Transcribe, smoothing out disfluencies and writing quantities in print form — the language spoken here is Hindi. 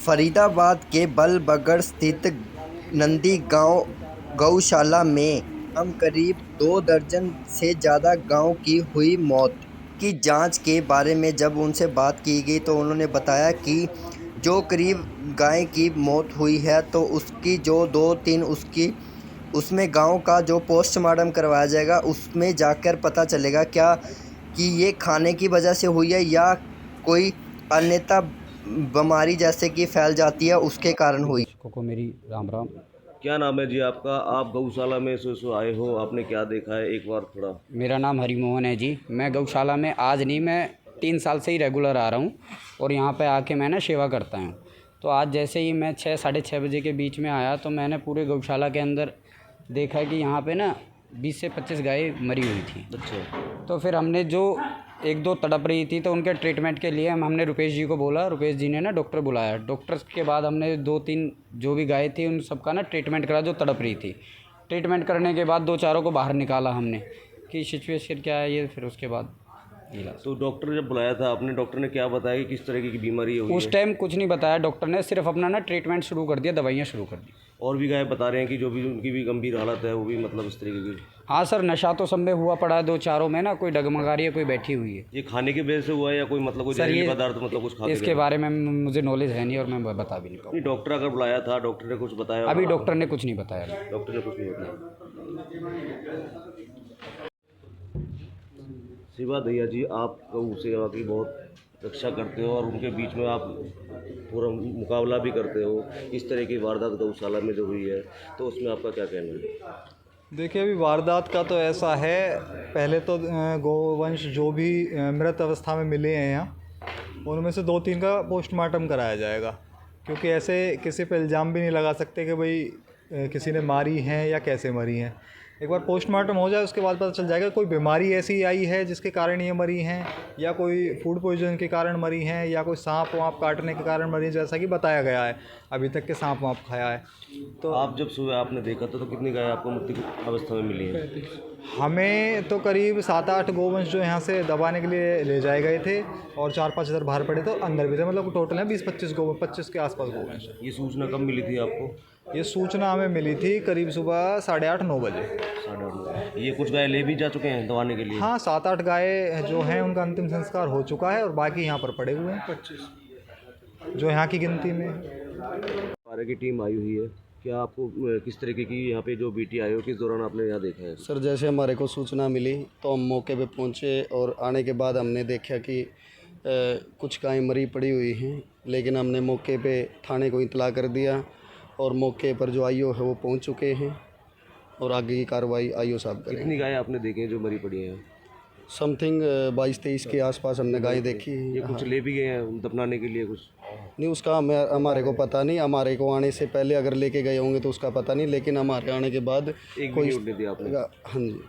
फरीदाबाद के बलबगड़ स्थित नंदी गांव गौशाला में करीब 2 दर्जन से ज़्यादा गायों की हुई मौत की जांच के बारे में जब उनसे बात की गई तो उन्होंने बताया कि जो करीब गाय की मौत हुई है तो उसकी जो 2-3 उसमें गायों का जो पोस्टमार्टम करवाया जाएगा, उसमें जाकर पता चलेगा क्या कि ये खाने की वजह से हुई है या कोई अन्यथा बीमारी जैसे कि फैल जाती है उसके कारण हुई। दर्शकों को मेरी राम राम। क्या नाम है जी आपका? आप गौशाला में सो आए हो, आपने क्या देखा है? एक बार थोड़ा। मेरा नाम हरिमोहन है जी। मैं गौशाला में आज नहीं, मैं 3 साल से ही रेगुलर आ रहा हूँ और यहाँ पे आके मैं ना सेवा करता हूँ। तो आज जैसे ही मैं 6 साढ़े 6 बजे के बीच में आया तो मैंने पूरे गौशाला के अंदर देखा कि यहाँ पे ना 20 से 25 गाय मरी हुई थी। अच्छा। तो फिर हमने जो 1-2 तड़प रही थी तो उनके ट्रीटमेंट के लिए हमने रुपेश जी को बोला। रुपेश जी ने ना डॉक्टर बुलाया। डॉक्टर के बाद हमने 2-3 जो भी गाय थी उन सबका ना ट्रीटमेंट करा जो तड़प रही थी। ट्रीटमेंट करने के बाद 2-4 को बाहर निकाला हमने कि सिचुएशन क्या है ये। फिर उसके बाद इलाज। तो डॉक्टर जब बुलाया था आपने, डॉक्टर ने क्या बताया कि किस तरह की बीमारी हुई है? उस टाइम कुछ नहीं बताया डॉक्टर ने, सिर्फ अपना ना ट्रीटमेंट शुरू कर दिया, दवाइयाँ शुरू कर दी। और भी गाय बता रहे हैं कि जो भी उनकी भी गंभीर हालत है वो भी मतलब इस तरीके की। हाँ सर, नशा तो सब में हुआ पड़ा है। 2-4 में ना कोई डगमगा रही है, कोई बैठी हुई है। ये खाने की वजह से हुआ है या कोई मतलब कोई जहरीली पदार्थ मतलब कुछ खाते इसके बारे में मुझे नॉलेज है नहीं और मैं बता भी नहीं पाऊँ। डॉक्टर अगर बुलाया था, डॉक्टर ने कुछ बताया? अभी डॉक्टर ने कुछ नहीं बताया। डॉक्टर ने कुछ नहीं बताया। शिवा दहिया जी, आप गौ सेवा की बहुत रक्षा करते हो और उनके बीच में आप पूरा मुकाबला भी करते हो। इस तरह की वारदात गौशाला में जो हुई है तो उसमें आपका क्या कहना है? देखिए, अभी वारदात का तो ऐसा है, पहले तो गोवंश जो भी मृत अवस्था में मिले हैं यहाँ, उनमें से 2-3 का पोस्टमार्टम कराया जाएगा, क्योंकि ऐसे किसी पे इल्ज़ाम भी नहीं लगा सकते कि भाई किसी ने मारी हैं या कैसे मरी हैं। एक बार पोस्टमार्टम हो जाए उसके बाद पता चल जाएगा कोई बीमारी ऐसी आई है जिसके कारण ये मरी हैं, या कोई फूड पॉइजन के कारण मरी हैं, या कोई सांप वाँप काटने के कारण मरी, जैसा कि बताया गया है अभी तक के सांप वाँप खाया है। तो आप जब सुबह आपने देखा था तो कितनी गाय आपको मृत्यु की अवस्था में मिली है? हमें तो करीब 7-8 गोवंश जो यहाँ से दबाने के लिए ले जाए गए थे और 4-5 इधर बाहर पड़े तो अंदर भी थे। मतलब टोटल है 20-25 गोवंश, 25 के आसपास गोवंश। ये सूचना कब मिली थी आपको? ये सूचना हमें मिली थी करीब सुबह 8:30-9 बजे। 8:30। ये कुछ गाय ले भी जा चुके हैं दबाने के लिए? हाँ, 7-8 गाय जो हैं उनका अंतिम संस्कार हो चुका है और बाकी यहाँ पर पड़े हुए हैं 25 जो यहाँ की गिनती में। पारे की टीम आई हुई है, क्या आपको किस तरीके की यहाँ पे जो बीटी आई हो किस दौरान आपने यहाँ देखा है? सर, जैसे हमारे को सूचना मिली तो हम मौके पे पहुँचे और आने के बाद हमने देखा कि कुछ गाय मरी पड़ी हुई हैं, लेकिन हमने मौके पे थाने को इतला कर दिया और मौके पर जो आईओ है वो पहुँच चुके हैं और आगे की कार्रवाई आईओ साहब करेंगे। कितनी गाय आपने देखी हैं जो मरी पड़ी हैं? समथिंग 22-23 के आसपास हमने गाय देखी है। ये कुछ ले भी गए हैं दफनाने के लिए कुछ? नहीं, उसका हमारे को पता नहीं। हमारे को आने से पहले अगर लेके गए होंगे तो उसका पता नहीं, लेकिन हमारे आने के बाद एक भी नहीं उठने दिया आपने? हाँ जी।